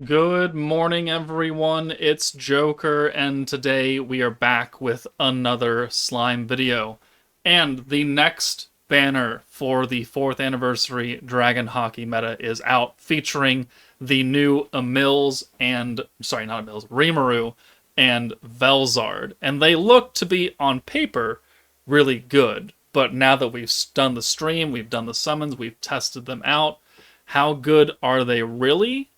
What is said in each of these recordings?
Good morning, everyone. It's Joker, and today we are back with another slime video. And the next banner for the 4th anniversary Dragon Hockey meta is out, featuring the new Rimuru and Velzard. And they look to be, on paper, really good. But now that we've done the stream, we've done the summons, we've tested them out, how good are they really?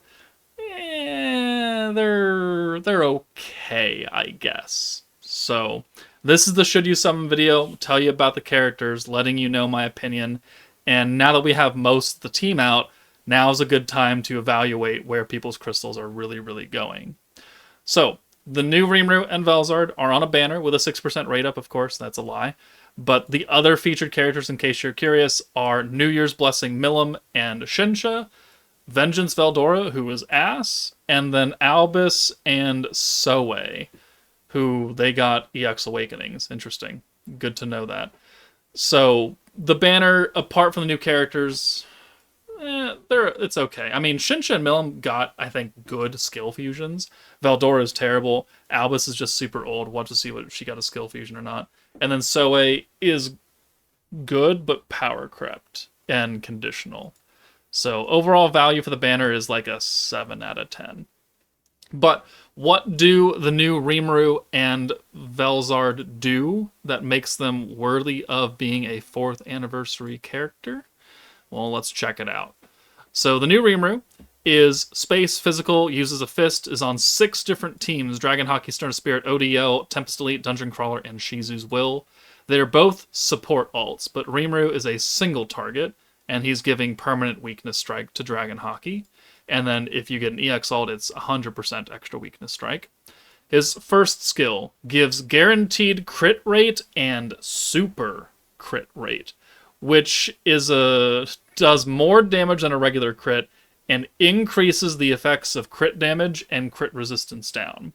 They're okay, I guess. So, this is the Should You Summon video, tell you about the characters, letting you know my opinion, and now that we have most of the team out, now is a good time to evaluate where people's crystals are really going. So, the new Rimuru and Velzard are on a banner with a 6% rate up, of course, that's a lie. But the other featured characters, in case you're curious, are New Year's Blessing Milim and Shinsha, Vengeance Veldora, who is ass, and then Albus and Soe, who they got EX Awakenings. Interesting. Good to know that. So, the banner, apart from the new characters, it's okay. I mean, Shinsha and Milim got, I think, good skill fusions. Veldora is terrible. Albus is just super old. We'll have to see if she got a skill fusion or not. And then Soe is good, but power crept and conditional. So overall value for the banner is like a 7 out of 10. But what do the new Rimuru and Velzard do that makes them worthy of being a 4th anniversary character? Well, let's check it out. So the new Rimuru is space, physical, uses a fist, is on 6 different teams: Dragon Hockey, Stern of Spirit, ODL, Tempest Elite, Dungeon Crawler, and Shizu's Will. They're both support alts, but Rimuru is a single target, and he's giving permanent weakness strike to Dragon Hockey. And then if you get an EX ult, it's 100% extra weakness strike. His first skill gives guaranteed crit rate and super crit rate, which does more damage than a regular crit and increases the effects of crit damage and crit resistance down.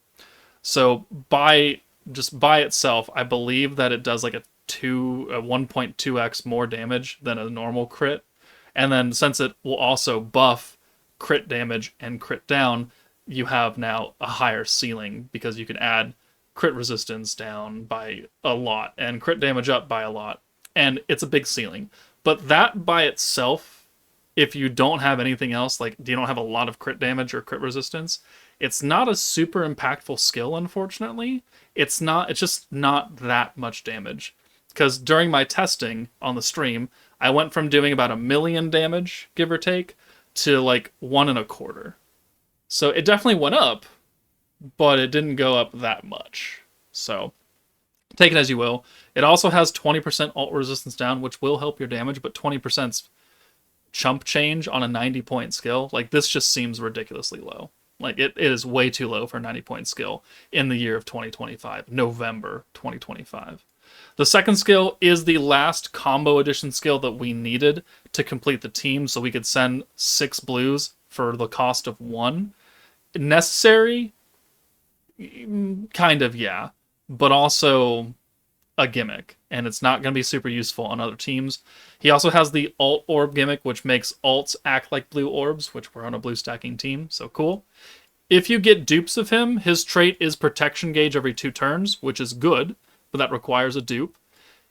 So by itself, I believe that it does like a 1.2x more damage than a normal crit. And then since it will also buff crit damage and crit down, you have now a higher ceiling because you can add crit resistance down by a lot and crit damage up by a lot. And it's a big ceiling. But that by itself, if you don't have anything else, like you don't have a lot of crit damage or crit resistance, it's not a super impactful skill, unfortunately. It's just not that much damage. Because during my testing on the stream, I went from doing about 1 million damage, give or take, to like 1.25. So it definitely went up, but it didn't go up that much. So take it as you will. It also has 20% ult resistance down, which will help your damage, but 20%'s chump change on a 90-point skill. Like, this just seems ridiculously low. Like, it is way too low for a 90-point skill in the year of 2025, November 2025. The second skill is the last combo edition skill that we needed to complete the team, so we could send 6 blues for the cost of 1. Necessary? Kind of, yeah. But also a gimmick, and it's not going to be super useful on other teams. He also has the alt orb gimmick, which makes alts act like blue orbs, which we're on a blue stacking team, so cool. If you get dupes of him, his trait is protection gauge every 2 turns, which is good, but that requires a dupe.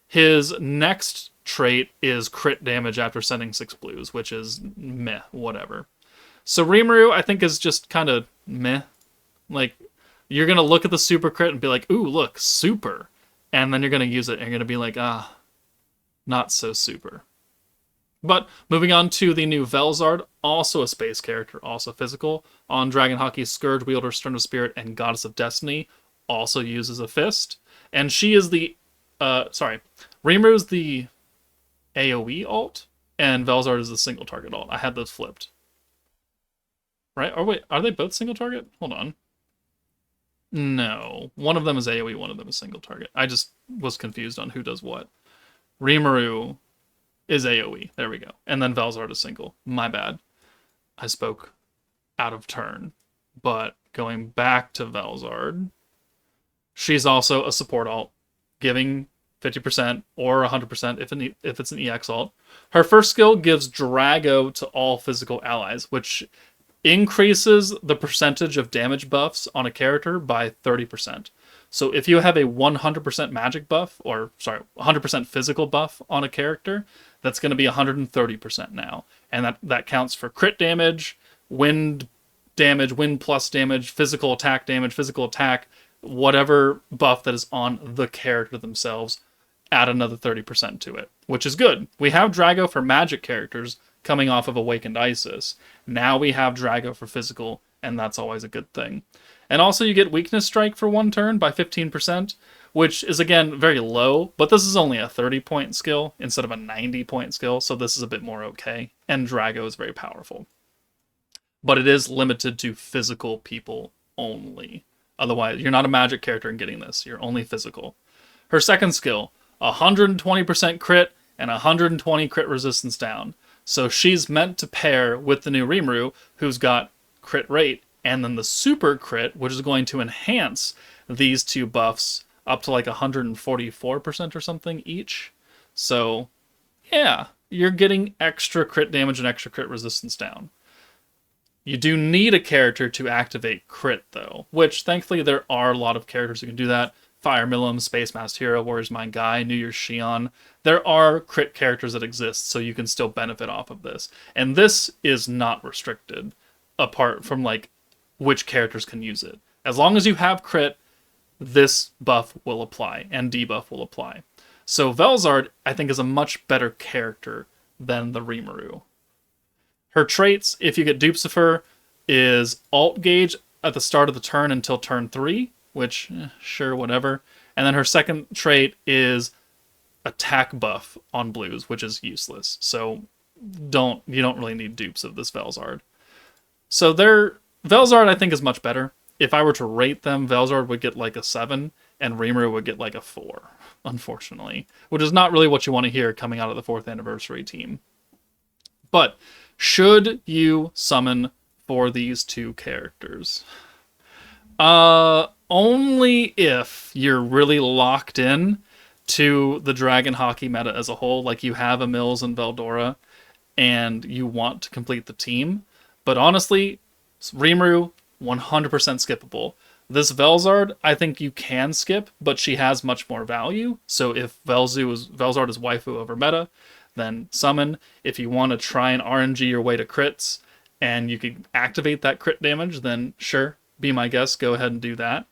His next trait is crit damage after sending 6 blues, which is meh, whatever. So Rimuru, I think, is just kind of meh. Like, you're going to look at the super crit and be like, ooh, look, super. And then you're going to use it and you're going to be like, not so super. But moving on to the new Velzard, also a space character, also physical. On Dragon Hockey's Scourge Wielder, Stern of Spirit, and Goddess of Destiny, also uses a fist. And she is Rimuru's the AoE alt, and Velzard is the single target alt. I had those flipped. Right? Or wait, are they both single target? Hold on. No. One of them is AoE, one of them is single target. I just was confused on who does what. Rimuru is AoE. There we go. And then Velzard is single. My bad. I spoke out of turn. But going back to Velzard, she's also a support alt, giving 50% or 100% if it's an EX alt. Her first skill gives Drago to all physical allies, which increases the percentage of damage buffs on a character by 30%. So if you have a 100% magic buff, or sorry, 100% physical buff on a character, that's going to be 130% now. And that counts for crit damage, wind damage, wind plus damage, physical attack, whatever buff that is on the character themselves, add another 30% to it, which is good. We have Drago for magic characters coming off of Awakened Isis. Now we have Drago for physical, and that's always a good thing. And also you get Weakness Strike for 1 turn by 15%, which is, again, very low, but this is only a 30-point skill instead of a 90-point skill, so this is a bit more okay. And Drago is very powerful. But it is limited to physical people only. Otherwise, you're not a magic character in getting this. You're only physical. Her second skill, 120% crit and 120 crit resistance down. So she's meant to pair with the new Rimuru, who's got crit rate, and then the super crit, which is going to enhance these two buffs up to like 144% or something each. So, yeah, you're getting extra crit damage and extra crit resistance down. You do need a character to activate crit, though, which thankfully there are a lot of characters who can do that. Fire Emblem, Space Master Hero, Warrior's Mind Guy, New Year's Shion. There are crit characters that exist, so you can still benefit off of this. And this is not restricted, apart from like which characters can use it. As long as you have crit, this buff will apply, and debuff will apply. So Velzard, I think, is a much better character than the Rimuru. Her traits, if you get dupes of her, is alt gauge at the start of the turn until turn 3, which, sure, whatever. And then her second trait is attack buff on blues, which is useless. So you don't really need dupes of this Velzard. So Velzard, I think, is much better. If I were to rate them, Velzard would get like a 7, and Rimuru would get like a 4, unfortunately. Which is not really what you want to hear coming out of the 4th anniversary team. But should you summon for these two characters? Only if you're really locked in to the Dragon Hockey meta as a whole, like you have Emils and Veldora, and you want to complete the team. But honestly, Rimuru, 100% skippable. This Velzard, I think you can skip, but she has much more value. So if Velzard is waifu over meta, then summon. If you want to try and RNG your way to crits, and you can activate that crit damage, then sure, be my guest, go ahead and do that.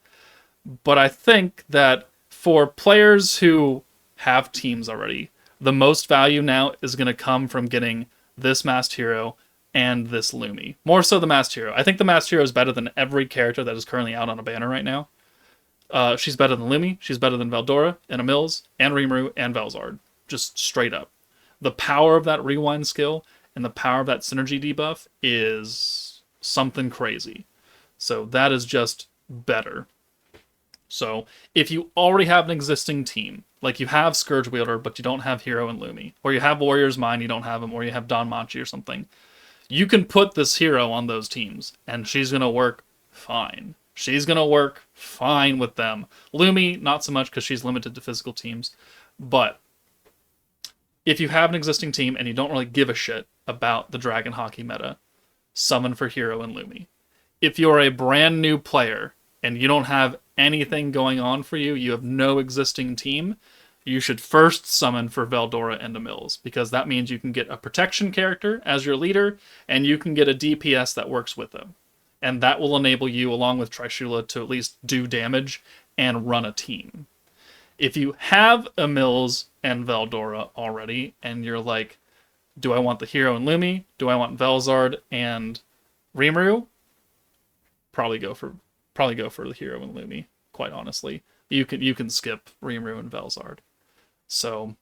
But I think that for players who have teams already, the most value now is going to come from getting this Masked Hero and this Lumi. More so the Masked Hero. I think the Masked Hero is better than every character that is currently out on a banner right now. She's better than Lumi, she's better than Veldora, and Emils, and Rimuru, and Velzard. Just straight up. The power of that rewind skill and the power of that synergy debuff is something crazy. So that is just better. So if you already have an existing team, like you have Scourge Wielder, but you don't have Hero and Lumi, or you have Warrior's Mind, you don't have him, or you have Danmachi or something, you can put this hero on those teams, and she's going to work fine. She's going to work fine with them. Lumi, not so much because she's limited to physical teams, but if you have an existing team and you don't really give a shit about the Dragon Hockey meta, summon for Hero and Lumi. If you're a brand new player and you don't have anything going on for you, you have no existing team, you should first summon for Veldora and Emils, because that means you can get a protection character as your leader, and you can get a DPS that works with them. And that will enable you, along with Trishula, to at least do damage and run a team. If you have Emils and Veldora already, and you're like, do I want the Hero and Lumi? Do I want Velzard and Rimuru? Probably go for the Hero and Lumi, quite honestly. You can skip Rimuru and Velzard. So,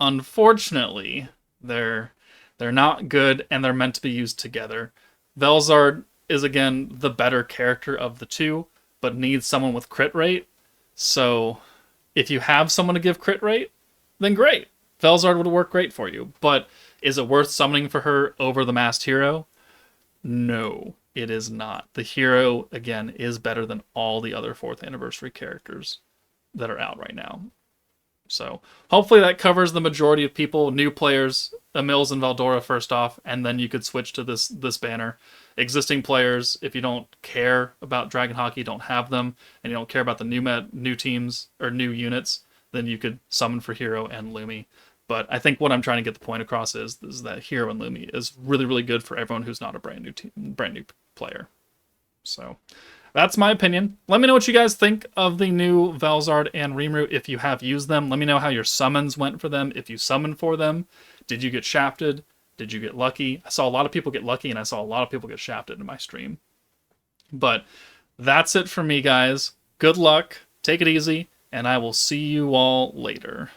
unfortunately, they're not good, and they're meant to be used together. Velzard is, again, the better character of the two, but needs someone with crit rate. So, if you have someone to give crit rate, then great. Velzard would work great for you. But is it worth summoning for her over the Masked Hero? No, it is not. The Hero, again, is better than all the other 4th anniversary characters that are out right now. So hopefully that covers the majority of people, new players, Emils and Veldora first off, and then you could switch to this banner. existing players, if you don't care about Dragon Hockey, don't have them, and you don't care about the new teams or new units, then you could summon for Hero and Lumi. But I think what I'm trying to get the point across is that Hero and Lumi is really, really good for everyone who's not a brand new player. So that's my opinion. Let me know what you guys think of the new Velzard and Rimuru if you have used them. Let me know how your summons went for them, if you summoned for them. Did you get shafted? Did you get lucky? I saw a lot of people get lucky, and I saw a lot of people get shafted in my stream. But that's it for me, guys. Good luck, take it easy, and I will see you all later.